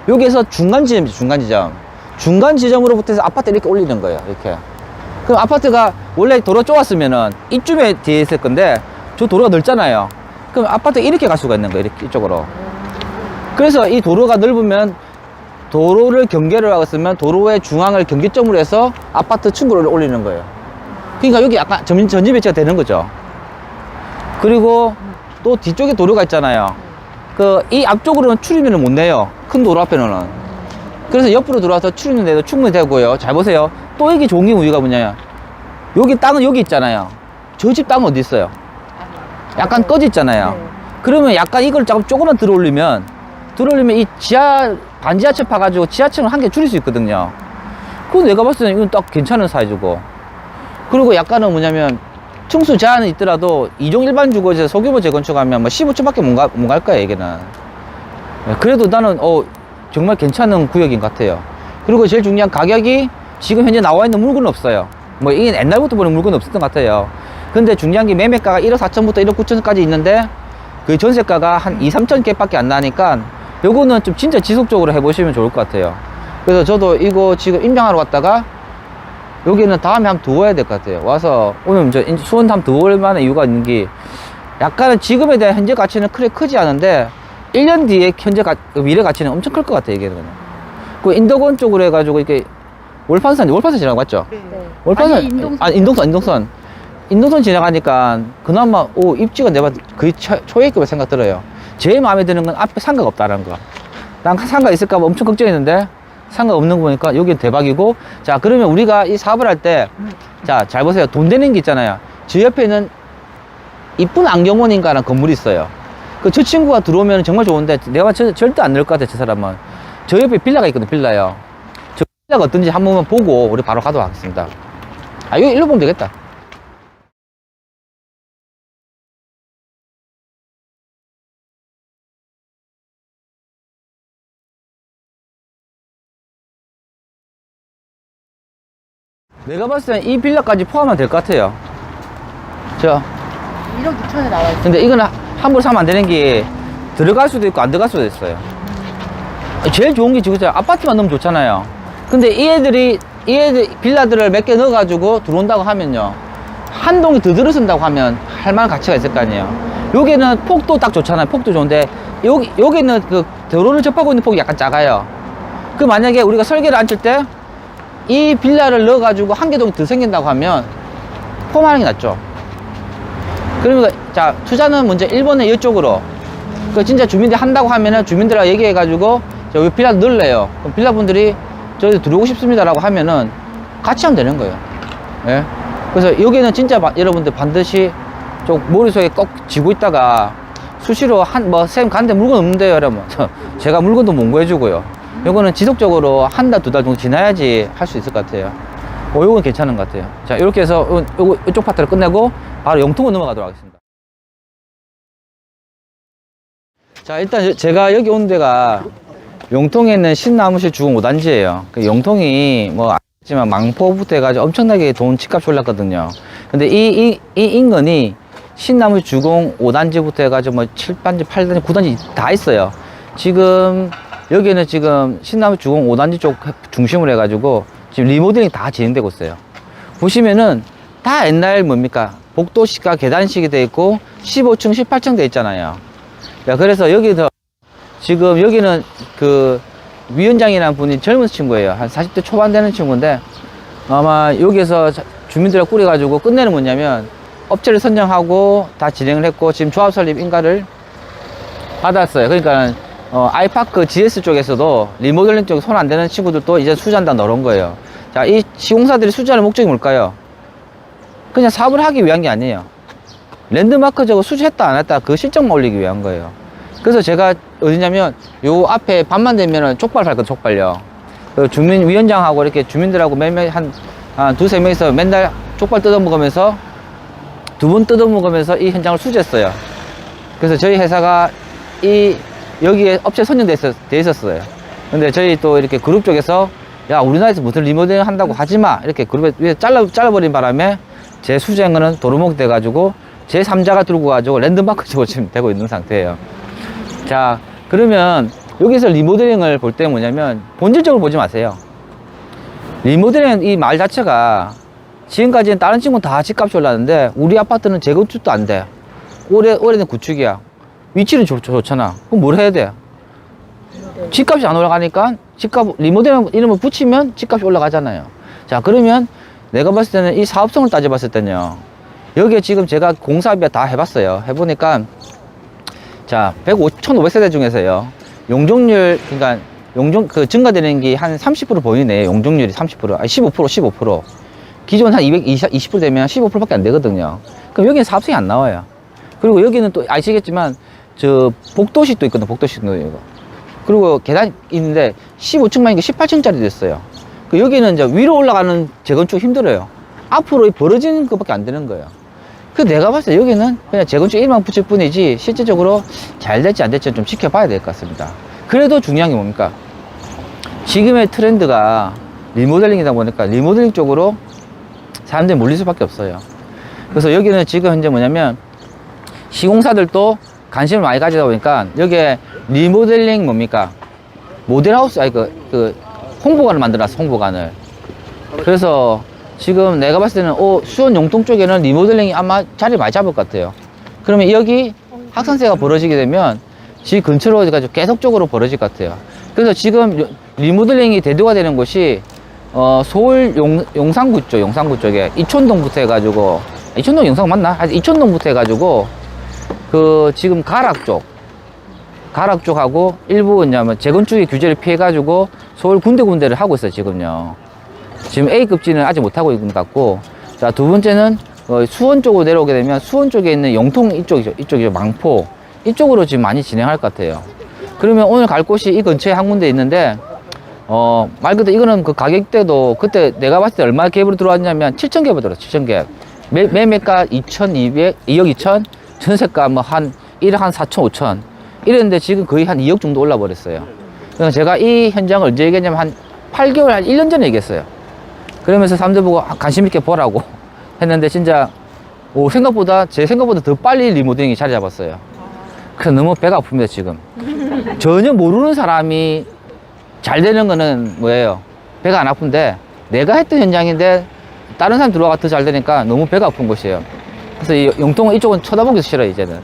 여기에서 중간 지점이죠, 중간 지점. 중간 지점으로부터 해서 아파트 이렇게 올리는 거예요, 이렇게. 그럼 아파트가 원래 도로 좁았으면은 이쯤에 뒤에 있을 건데, 저 도로가 넓잖아요. 그럼 아파트가 이렇게 갈 수가 있는 거예요, 이렇게, 이쪽으로. 그래서 이 도로가 넓으면 도로를 경계를 하고 있으면 도로의 중앙을 경계점으로 해서 아파트 층고를 올리는 거예요. 그러니까 여기 약간 전진 배치가 되는 거죠. 그리고 또 뒤쪽에 도로가 있잖아요. 이 앞쪽으로는 출입문을 못 내요. 큰 도로 앞에는. 그래서 옆으로 들어와서 출입문 내도 충분히 되고요. 잘 보세요. 또 이게 좋은 게 우리가 뭐냐면, 여기 땅은 여기 있잖아요. 저 집 땅은 어디 있어요? 약간 꺼져 있잖아요. 그러면 약간 이걸 조금만 들어 올리면 이 반지하철 파가지고 지하층을 한 개 줄일 수 있거든요. 그건 내가 봤을 때는 이건 딱 괜찮은 사이즈고. 그리고 약간은 뭐냐면, 층수 제한은 있더라도 이종 일반 주거지에서 소규모 재건축하면 뭐 15층밖에 못 갈 거야, 이게는. 그래도 나는, 정말 괜찮은 구역인 것 같아요. 그리고 제일 중요한 가격이 지금 현재 나와 있는 물건은 없어요. 뭐 이게 옛날부터 보는 물건은 없었던 것 같아요. 근데 중요한 게 매매가가 1억 4천부터 1억 9천까지 있는데, 그 전세가가 한 2, 3천 개밖에 안 나니까 요거는 좀 진짜 지속적으로 해보시면 좋을 것 같아요. 그래서 저도 이거 지금 임장하러 왔다가 여기는 다음에 한번 두어야 될 것 같아요. 와서 오늘 수원 한번 두어볼 만한 이유가 있는 게, 약간은 지금에 대한 현재 가치는 크게 크지 않은데 1년 뒤에 미래 가치는 엄청 클 것 같아요, 이게. 그 인덕원 쪽으로 해가지고 이렇게 월판산 지나고 맞죠? 네. 월판산, 인동선 지나가니까 그나마 입지가 내가 거의 초액급의 생각 들어요. 제일 마음에 드는 건 앞에 상가가 없다는 거. 난 상가 있을까봐 엄청 걱정했는데 상가 없는 거 보니까 여기는 대박이고. 자, 그러면 우리가 이 사업을 할 때, 자, 잘 보세요. 돈 되는 게 있잖아요. 저 옆에는 이쁜 안경원인가라는 건물이 있어요. 저 친구가 들어오면 정말 좋은데 내가 절대 안 넣을 것 같아, 저 사람은. 저 옆에 빌라가 있거든, 빌라요. 저 빌라가 어떤지 한 번만 보고 우리 바로 가도록 하겠습니다. 여기 일로 보면 되겠다. 내가 봤을 땐 이 빌라까지 포함하면 될 것 같아요. 1억 6천에 나와 있어요. 근데 이거는 함부로 사면 안 되는 게, 들어갈 수도 있고 안 들어갈 수도 있어요. 제일 좋은 게 지금 아파트만 넣으면 좋잖아요. 근데 이 애들 빌라들을 몇 개 넣어가지고 들어온다고 하면요, 한 동이 더 들어선다고 하면 할 만한 가치가 있을 거 아니에요. 여기는 폭도 딱 좋잖아요. 폭도 좋은데 여기는 그 도로를 접하고 있는 폭이 약간 작아요. 그 만약에 우리가 설계를 앉힐 때 이 빌라를 넣어가지고 한 개 동이 더 생긴다고 하면 포함하는 게 낫죠. 그러면 자, 투자는 먼저 1번에 이쪽으로, 진짜 주민들이 한다고 하면은 주민들하고 얘기해가지고 여기 빌라 넣을래요. 그럼 빌라분들이 저희 들어오고 싶습니다라고 하면은 같이 하면 되는 거예요. 예. 그래서 여기는 진짜 여러분들 반드시 좀 머릿속에 꼭 쥐고 있다가 수시로 쌤 갔는데 물건 없는데요, 여러분. 제가 물건도 못 구해주고요. 요거는 지속적으로 한 달, 2달 정도 지나야지 할 수 있을 것 같아요. 요건 괜찮은 것 같아요. 자, 이렇게 해서 이쪽 파트를 끝내고 바로 영통으로 넘어가도록 하겠습니다. 자, 일단 제가 여기 온 데가 영통에 있는 신나무실 주공 5단지예요. 영통이 뭐 아시지만 망포부터 해가지고 엄청나게 돈 집값이 올랐거든요. 근데 이 인근이 신나무실 주공 5단지부터 해가지고 뭐 7단지, 8단지, 9단지 다 있어요. 지금 여기는 지금 신나무 주공 5단지 쪽 중심으로 해가지고 지금 리모델링 다 진행되고 있어요. 보시면은 다 옛날 뭡니까? 복도식과 계단식이 되어 있고 15층, 18층 되어 있잖아요. 야, 그래서 여기서 지금 여기는 그 위원장이라는 분이 젊은 친구예요. 한 40대 초반 되는 친구인데, 아마 여기서 주민들을 꾸려가지고 끝내는 뭐냐면, 업체를 선정하고 다 진행을 했고 지금 조합 설립 인가를 받았어요. 그러니까 아이파크 GS 쪽에서도 리모델링 쪽에 손 안 대는 친구들도 이제 수주한다 넣은 거예요. 자, 이 시공사들이 수주하는 목적이 뭘까요? 그냥 사업을 하기 위한 게 아니에요. 랜드마크 저거 수주했다 안 했다 그 실적만 올리기 위한 거예요. 그래서 제가 어디냐면 요 앞에 밤만 되면은 족발 팔거든, 족발요. 그 주민위원장하고 이렇게 주민들하고 매일 한 두세 명이서 맨날 족발 뜯어먹으면서 두 번 뜯어먹으면서 이 현장을 수주했어요. 그래서 저희 회사가 여기에 업체 선정돼 있었어요. 근데 저희 또 이렇게 그룹 쪽에서 야, 우리나라에서 무슨 리모델링 한다고 하지 마. 이렇게 그룹에 위에 잘라버린 바람에 제 수주한 거는 도루묵 돼가지고 제3자가 들고 가지고 랜드마크 쪽으로 지금 되고 있는 상태예요. 자, 그러면 여기서 리모델링을 볼 때 뭐냐면 본질적으로 보지 마세요. 리모델링 이 말 자체가 지금까지는 다른 친구는 다 집값이 올랐는데 우리 아파트는 재건축도 안 돼. 오래된 구축이야. 위치는 좋잖아. 그럼 뭘 해야 돼? 집값이 안 올라가니까 리모델링 이름을 붙이면 집값이 올라가잖아요. 자, 그러면 내가 봤을 때는 이 사업성을 따져봤을 때는요, 여기에 지금 제가 공사비가 다 해봤어요. 해보니까 자, 1,500세대 중에서요, 용적률, 그러니까 증가되는 게 한 30% 보이네. 용적률이 30%, 아니 15%. 기존 한 220% 되면 15%밖에 안 되거든요. 그럼 여기는 사업성이 안 나와요. 그리고 여기는 또 아시겠지만 저 복도식도 있거든. 복도식도 이거. 그리고 계단이 있는데 15층만이니까 18층짜리 됐어요. 여기는 이제 위로 올라가는 재건축 힘들어요. 앞으로 벌어지는 것밖에 안 되는 거예요. 그래서 내가 봤을 때 여기는 그냥 재건축 이름만 붙일 뿐이지 실제적으로 잘 될지 안 될지 좀 지켜봐야 될 것 같습니다. 그래도 중요한 게 뭡니까? 지금의 트렌드가 리모델링이다 보니까 리모델링 쪽으로 사람들이 몰릴 수밖에 없어요. 그래서 여기는 지금 현재 뭐냐면 시공사들도 관심을 많이 가지다 보니까 여기에 리모델링 뭡니까? 모델하우스, 아니 그 홍보관을 만들어놨어, 홍보관을. 그래서 지금 내가 봤을 때는 수원 용통 쪽에는 리모델링이 아마 자리 많이 잡을 것 같아요. 그러면 여기 확산세가 벌어지게 되면 지 근처로 가지고 계속적으로 벌어질 것 같아요. 그래서 지금 리모델링이 대두가 되는 곳이 서울 용산구 쪽에 이촌동부터 해가지고, 이촌동 용산 맞나? 이촌동부터 해가지고 지금 가락 쪽하고 일부 뭐냐면 재건축의 규제를 피해가지고 서울 군데군데를 하고 있어요. 지금요. 지금 A급지는 아직 못하고 있는 것 같고, 자, 두 번째는 수원 쪽으로 내려오게 되면 수원 쪽에 있는 용통 이쪽이죠. 망포 이쪽으로 지금 많이 진행할 것 같아요. 그러면 오늘 갈 곳이 이 근처에 한 군데 있는데 말 그대로 이거는 그 가격대도 그때 내가 봤을 때 얼마 갭으로 들어왔냐면 7,000갭으로 들어왔어. 7,000갭. 매매가 2,200, 2억 2천, 전세가 뭐 한 1억 한 4천, 5천 이랬는데 지금 거의 한 2억 정도 올라버렸어요. 그래서 제가 이 현장을 언제 얘기했냐면 한 8개월, 한 1년 전에 얘기했어요. 그러면서 사람들 보고 관심 있게 보라고 했는데 진짜 제 생각보다 더 빨리 리모델링이 자리 잡았어요. 그래서 너무 배가 아픕니다. 지금 전혀 모르는 사람이 잘 되는 거는 뭐예요? 배가 안 아픈데 내가 했던 현장인데 다른 사람 들어가가 더 잘 되니까 너무 배가 아픈 곳이에요. 그래서 이 용통은 이쪽은 쳐다보기도 싫어요. 이제는.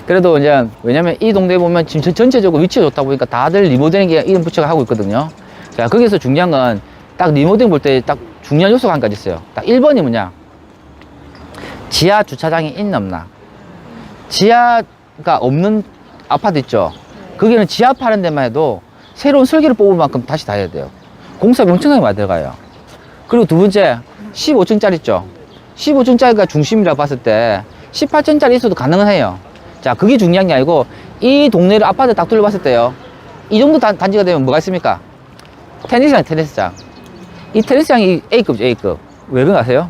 그래도 이제 왜냐면 이 동네에 보면 지금 전체적으로 위치가 좋다 보니까 다들 리모델링 이름 붙여가 하고 있거든요. 자, 거기서 중요한 건 딱 리모델링 볼 때 딱 중요한 요소가 한 가지 있어요. 딱 1번이 뭐냐? 지하 주차장이 있나 없나? 지하가 없는 아파트 있죠? 거기는 지하 파는 데만 해도 새로운 설계를 뽑을 만큼 다시 다 해야 돼요. 공사비 엄청나게 많이 들어가요. 그리고 두 번째, 15층짜리 있죠? 15층짜리가 중심이라고 봤을 때 18층짜리 있어도 가능은 해요. 자, 그게 중요한 게 아니고 이 동네를 아파트 딱 둘러봤을 때요, 이 정도 단지가 되면 뭐가 있습니까? 테니스장. 이 테니스장이 A급이죠. A급. 왜 그런가 아세요?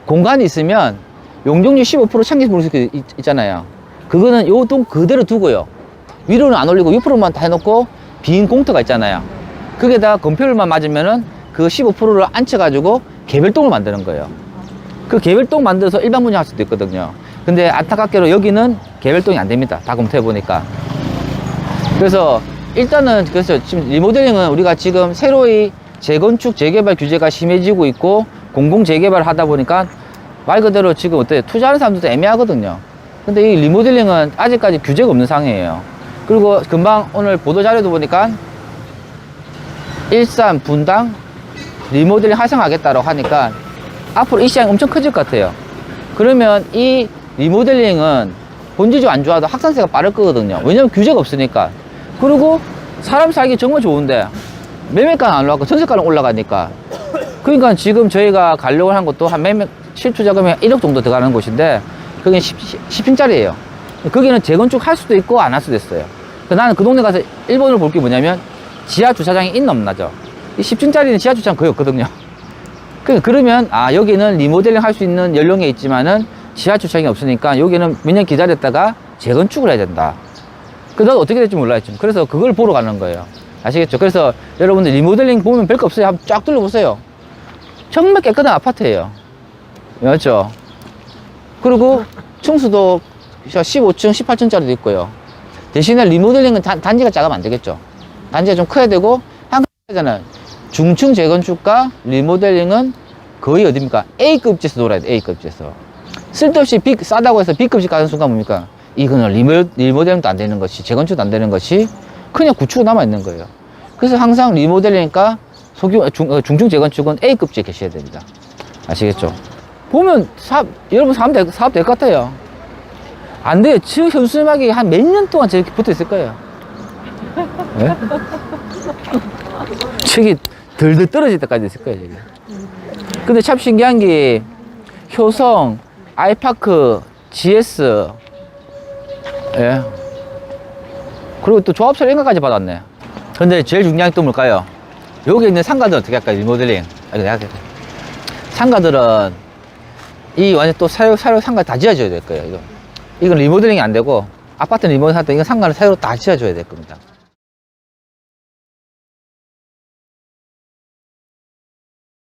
공간이 있으면 용적률 15% 창기 볼 수 있잖아요. 그거는 요 동 그대로 두고요, 위로는 안 올리고 6%만 다 해놓고 빈 공터가 있잖아요. 거기에다 건폐율만 맞으면은 그 15%를 앉혀가지고 개별동을 만드는 거예요. 그 개별동 만들어서 일반 분양할 수도 있거든요. 근데 안타깝게도 여기는 개별동이 안 됩니다. 다 검토해보니까. 그래서 일단은 그래서 지금 리모델링은 우리가 지금 새로이 재건축 재개발 규제가 심해지고 있고 공공 재개발을 하다 보니까 말 그대로 지금 어때요? 투자하는 사람들도 애매하거든요. 근데 이 리모델링은 아직까지 규제가 없는 상황이에요. 그리고 금방 오늘 보도 자료도 보니까 일산 분당 리모델링 활성화하겠다고 하니까 앞으로 이 시장이 엄청 커질 것 같아요. 그러면 이 리모델링은 본질적으로 안 좋아도 확산세가 빠를 거거든요. 왜냐면 규제가 없으니까. 그리고 사람 살기 정말 좋은데 매매가는 안 올라가고 전세가는 올라가니까. 그러니까 지금 저희가 가려고 한 것도 한 매매 실투 자금이 1억 정도 들어가는 곳인데 그게 10층짜리예요. 거기는 재건축 할 수도 있고 안 할 수도 있어요. 나는 그 동네 가서 1번으로 볼 게 뭐냐면 지하 주차장이 있나 없나죠. 이 10층짜리는 지하 주차장 거의 없거든요. 그러면 여기는 리모델링 할 수 있는 연령에 있지만은 지하 주차장이 없으니까 여기는 몇 년 기다렸다가 재건축을 해야 된다. 나도 어떻게 될지 몰라요. 그래서 그걸 보러 가는 거예요. 아시겠죠? 그래서 여러분들 리모델링 보면 별거 없어요. 한번 쫙 둘러보세요. 정말 깨끗한 아파트예요. 맞죠? 그리고 층수도 15층, 18층짜리도 있고요. 대신에 리모델링은 단지가 작으면 안 되겠죠. 단지가 좀 커야 되고, 한 가지잖아요. 중층 재건축과 리모델링은 거의 어딥니까? A급지에서 놀아야 돼, A급지에서. 쓸데없이 싸다고 해서 B급지 가는 순간 뭡니까? 이거는 리모델링도 안 되는 것이, 재건축도 안 되는 것이 그냥 구축으로 남아있는 거예요. 그래서 항상 리모델링과 중층 재건축은 A급지에 계셔야 됩니다. 아시겠죠? 보면 여러분 사업 될 것 같아요. 안 돼요. 지금 현수막이 한 몇 년 동안 저렇게 붙어 있을 거예요. 네? 책이 덜덜 떨어질 때까지 있을 거예요, 저기. 근데 참 신기한 게, 효성, 아이파크, GS, 예. 그리고 또 조합설 인가까지 받았네. 근데 제일 중요한 게 또 뭘까요? 여기 있는 상가들 어떻게 할까요? 리모델링. 상가들은 이 완전 또 새로 상가 다 지어줘야 될 거예요, 이거. 이건 리모델링이 안 되고, 아파트 리모델링 할 때 이건 상가를 새로 다 지어줘야 될 겁니다.